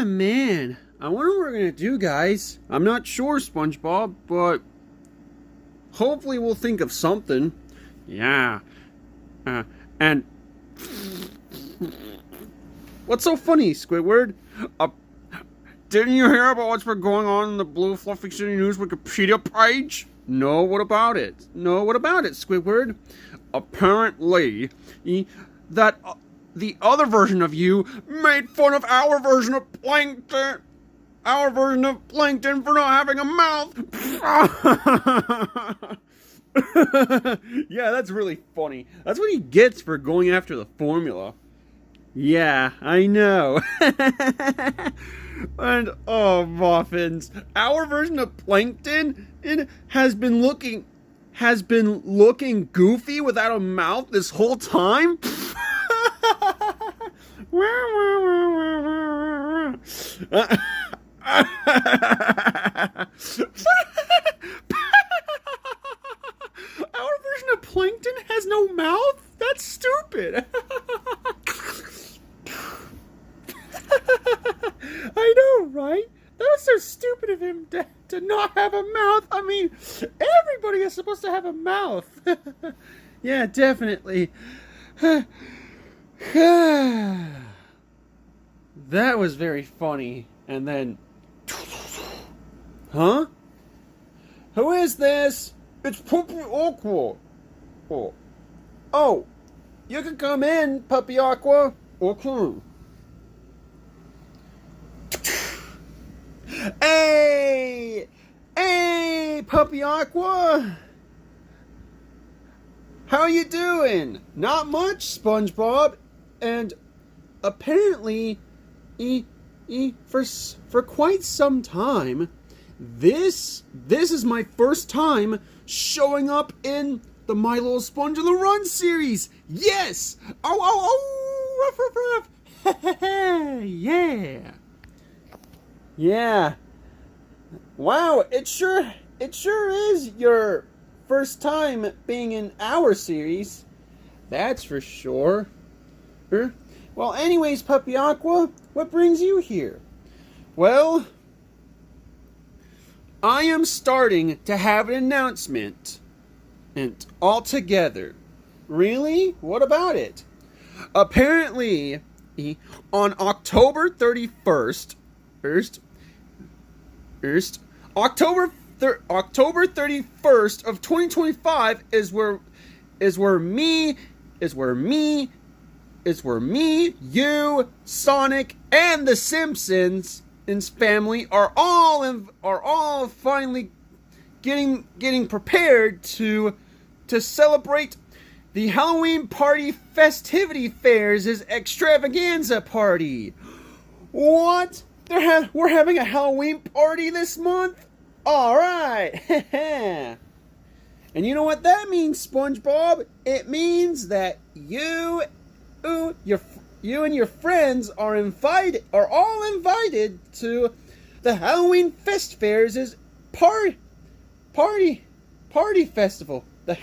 Man, I wonder what we're gonna do, guys. I'm not sure, SpongeBob, but hopefully we'll think of something. Yeah. And what's so funny, Squidward? Didn't you hear about what's been going on in the Blue Fluffy City News Wikipedia page? No, what about it? No, what about it, Squidward? Apparently, that the other version of you made fun of our version of Plankton. Our version of Plankton for not having a mouth. Yeah, that's really funny. That's what he gets for going after the formula. Yeah, I know. And, oh, Muffins, our version of Plankton has been looking goofy without a mouth this whole time? Our version of Plankton has no mouth? That's stupid. I know, right? That was so stupid of him to not have a mouth. I mean, everybody is supposed to have a mouth. Yeah, definitely. That was very funny. And then... Huh? Who is this? It's Puppy Aqua. Oh, you can come in, Puppy Aqua. Okay. Hey! Hey, Puppy Aqua! How you doing? Not much, SpongeBob. And apparently, for quite some time, this is my first time showing up in the My Little Sponge on the Run series. Yes! Oh! Ruff, ruff, ruff. Yeah. Yeah. Wow, it sure is your first time being in our series. That's for sure. Well, anyways, Puppy Aqua, what brings you here? Well, I am starting to have an announcement. And all together. Really? What about it? Apparently, on October 31st, October 31st of 2025 is where you, Sonic, and the Simpsons family are all finally getting prepared to celebrate the Halloween Party Festivity Fairs' extravaganza party. What? We're having a Halloween party this month? Alright! And you know what that means, SpongeBob? It means that you and your friends are all invited to the Halloween Fest Fairs' party festival. The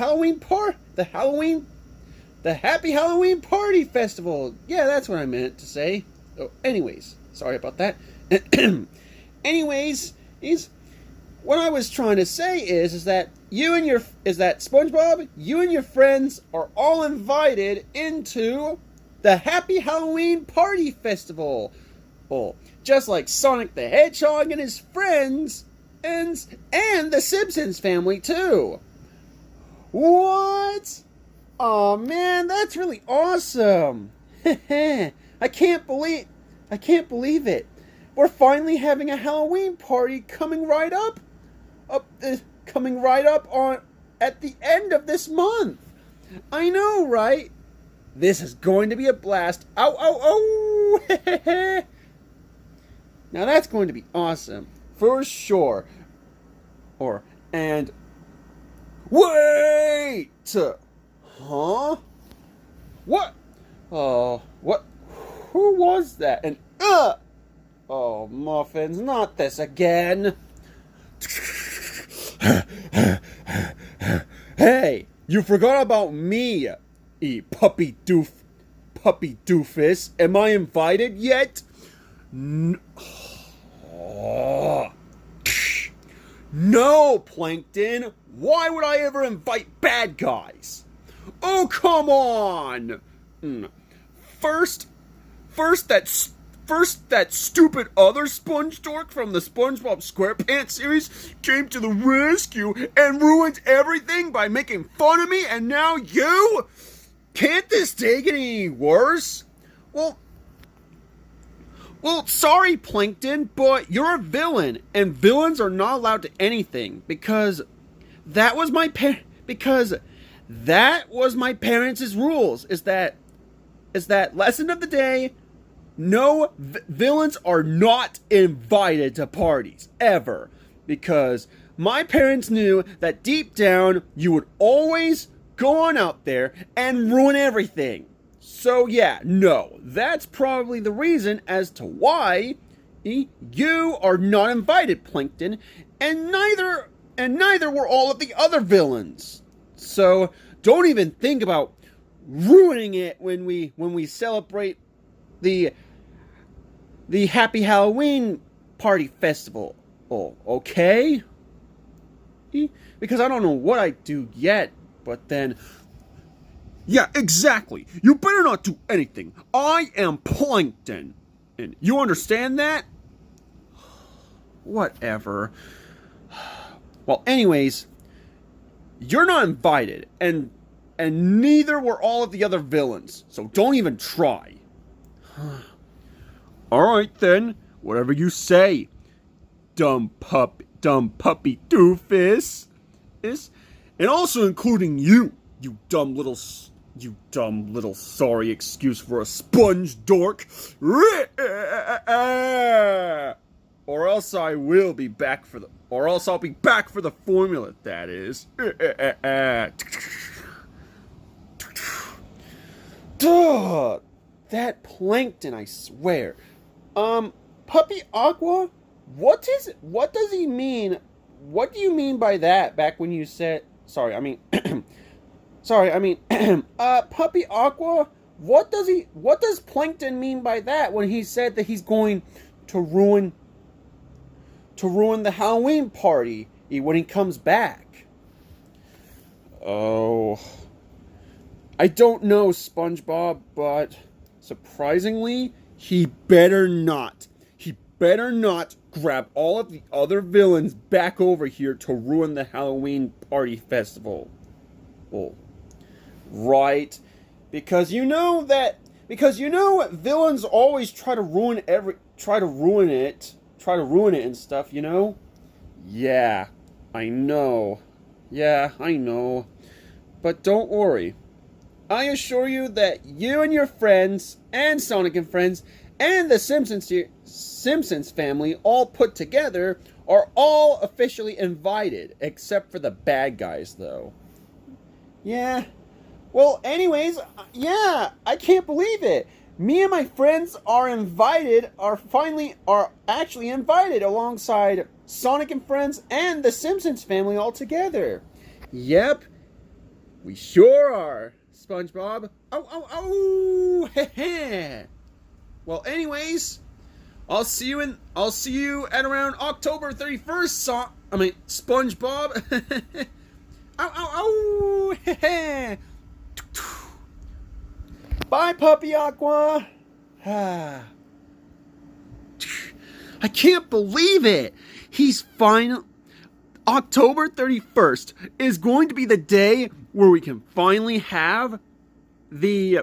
Happy Halloween Party Festival. Yeah, that's what I meant to say. Oh, anyways, sorry about that. Anyways, what I was trying to say is that SpongeBob, you and your friends are all invited into the Happy Halloween Party Festival. Oh, just like Sonic the Hedgehog and his friends and the Simpsons family too. What? Oh man, that's really awesome. I can't believe it. We're finally having a Halloween party coming right up on at the end of this month. I know, right? This is going to be a blast. Ow. Now that's going to be awesome. For sure. And wait! Huh? What? What? Who was that? And oh, Muffins, not this again. Hey, you forgot about me, puppy doofus. Am I invited yet? Oh. No, Plankton! Why would I ever invite bad guys? Oh, come on! First that stupid other sponge dork from the SpongeBob SquarePants series came to the rescue and ruined everything by making fun of me, and now you? Can't this day get any worse? Well, sorry, Plankton, but you're a villain, and villains are not allowed to anything because that was my parents' rules. Is that lesson of the day? No, villains are not invited to parties ever, because my parents knew that deep down you would always go on out there and ruin everything. So yeah, no, that's probably the reason as to why you are not invited, Plankton, and neither were all of the other villains. So don't even think about ruining it when we celebrate the Happy Halloween Party Festival. Oh, okay? Because I don't know what I do yet, but then... Yeah, exactly. You better not do anything. I am Plankton. And you understand that? Whatever. Well, anyways, you're not invited, and neither were all of the other villains, so don't even try. Alright then, whatever you say, dumb puppy doofus. And also including you dumb little sorry excuse for a sponge dork. Or else I'll be back for the formula, that is. Duh, that Plankton, I swear. Puppy Aqua, what does he mean? What do you mean by that back when you said, Puppy Aqua, what does Plankton mean by that when he said that he's going to ruin the Halloween party when he comes back? Oh, I don't know, SpongeBob, but surprisingly, he better not grab all of the other villains back over here to ruin the Halloween party festival. Well, right, because villains always try to ruin it and stuff, you know? Yeah, I know. But don't worry. I assure you that you and your friends, and Sonic and Friends, and the Simpsons family all put together are all officially invited, except for the bad guys, though. Yeah. Well, anyways, yeah, I can't believe it. Me and my friends are actually invited alongside Sonic and Friends and the Simpsons family all together. Yep, we sure are, SpongeBob. Oh, heh. Well, anyways, I'll see you at around October 31st, SpongeBob. Heh. Bye, Puppy Aqua. I can't believe it. October 31st is going to be the day where we can finally have the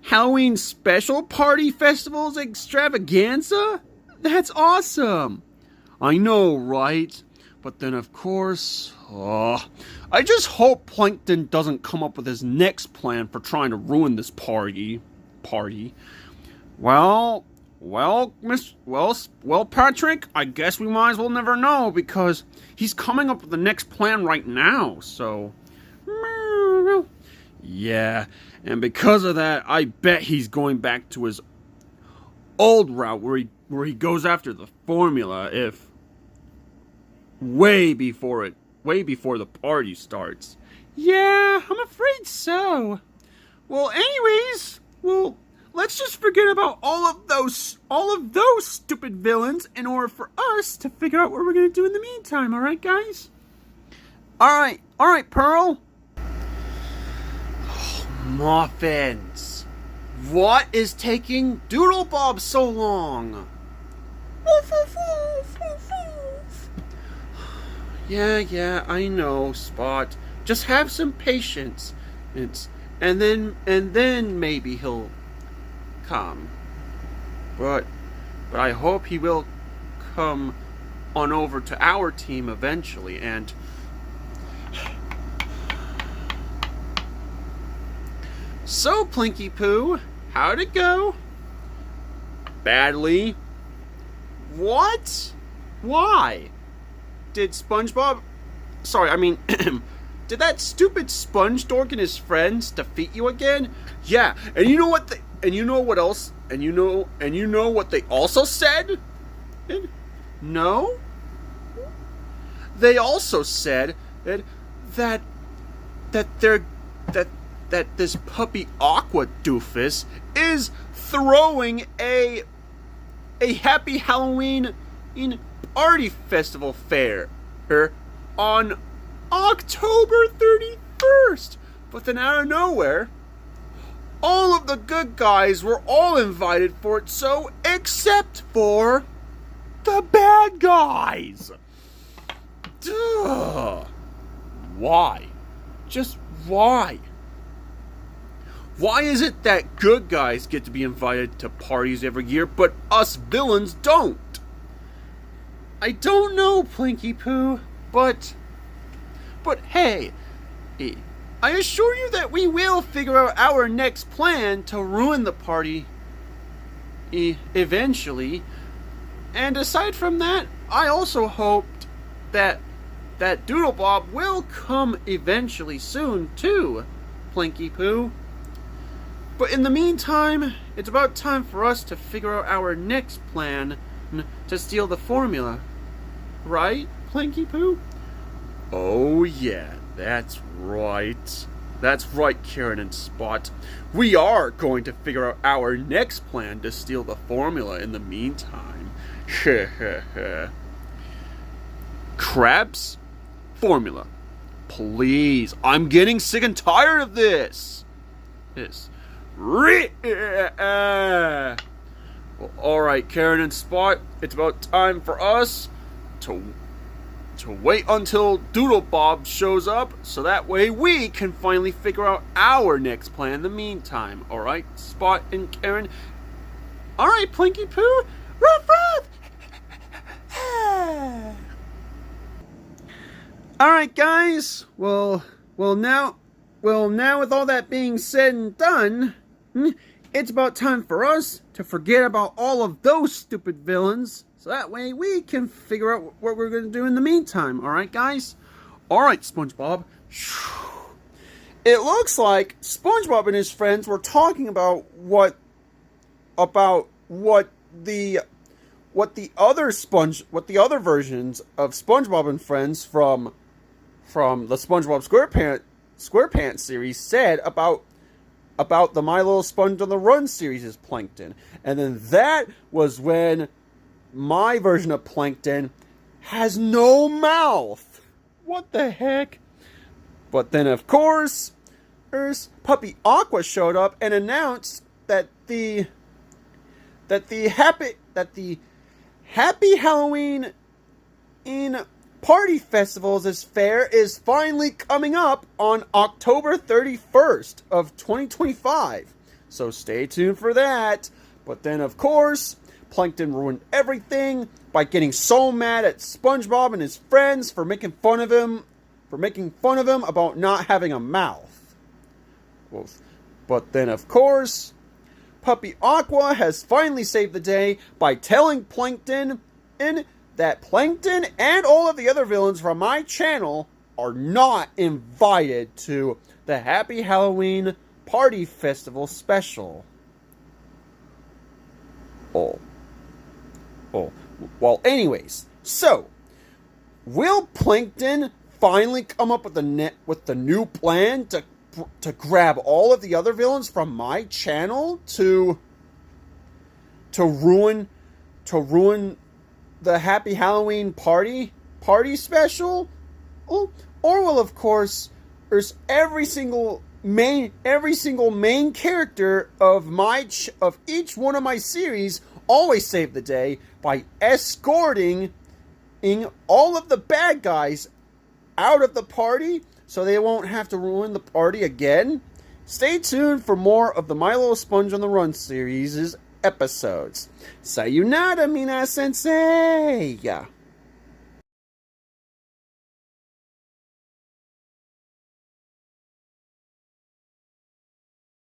Halloween special party festivals extravaganza. That's awesome. I know, right? But then, of course, I just hope Plankton doesn't come up with his next plan for trying to ruin this party. Well, Patrick, I guess we might as well never know, because he's coming up with the next plan right now, so... Yeah, and because of that, I bet he's going back to his old route where he goes after the formula way before the party starts. Yeah, I'm afraid so. Well, anyways, let's just forget about all of those stupid villains in order for us to figure out what we're gonna do in the meantime, alright guys? Alright, Pearl. Oh, muffins. What is taking Doodlebob so long? Yeah, I know, Spot. Just have some patience. And then maybe he'll come. But I hope he will come on over to our team eventually. And so, Plinky Poo, how'd it go? Badly. What? Why? Did SpongeBob... Sorry, I mean... Did that stupid sponge dork and his friends defeat you again? Yeah, and you know what what else? And you know what they also said? No? They also said that this puppy Aqua doofus is throwing a Happy Halloween party festival fair on October 31st. But then out of nowhere, all of the good guys were all invited for it, so except for the bad guys. Duh. Why? Just why? Why is it that good guys get to be invited to parties every year, but us villains don't? I don't know, Plinky Poo, but hey, I assure you that we will figure out our next plan to ruin the party eventually. And aside from that, I also hoped that Doodlebob will come eventually soon too, Plinky Poo. But in the meantime, it's about time for us to figure out our next plan to steal the formula. Right, Plinky Poo? Oh yeah, that's right. That's right, Karen and Spot. We are going to figure out our next plan to steal the formula in the meantime. Krabs? Formula. Please, I'm getting sick and tired of this. Well, alright, Karen and Spot, it's about time for us to wait until Doodlebob shows up, so that way we can finally figure out our next plan in the meantime. Alright, Spot and Karen? Alright, Plinky Poo? Ruff, ruff! Alright, guys. Well, now with all that being said and done, it's about time for us to forget about all of those stupid villains, so that way we can figure out what we're going to do in the meantime. Alright, guys? Alright, SpongeBob. It looks like SpongeBob and his friends were talking about what the other versions of SpongeBob and Friends from the SpongeBob SquarePants series said about the My Little Sponge on the Run series' Plankton. And then that was when my version of Plankton has no mouth. What the heck? But then, of course, Puppy Aqua showed up and announced that the Happy Halloween in Party Festivals fair is finally coming up on October 31st of 2025. So stay tuned for that. But then, of course, Plankton ruined everything by getting so mad at SpongeBob and his friends for making fun of him about not having a mouth. But then, of course, Puppy Aqua has finally saved the day by telling Plankton that Plankton and all of the other villains from my channel are not invited to the Happy Halloween Party Festival special. Well, anyways, so will Plankton finally come up with the new plan to grab all of the other villains from my channel to to ruin the Happy Halloween party special? Or will, of course, there's every single main character of each one of my series always save the day by escorting all of the bad guys out of the party so they won't have to ruin the party again? Stay tuned for more of the My Little Sponge on the Run series' episodes. Sayonara, Mina Sensei!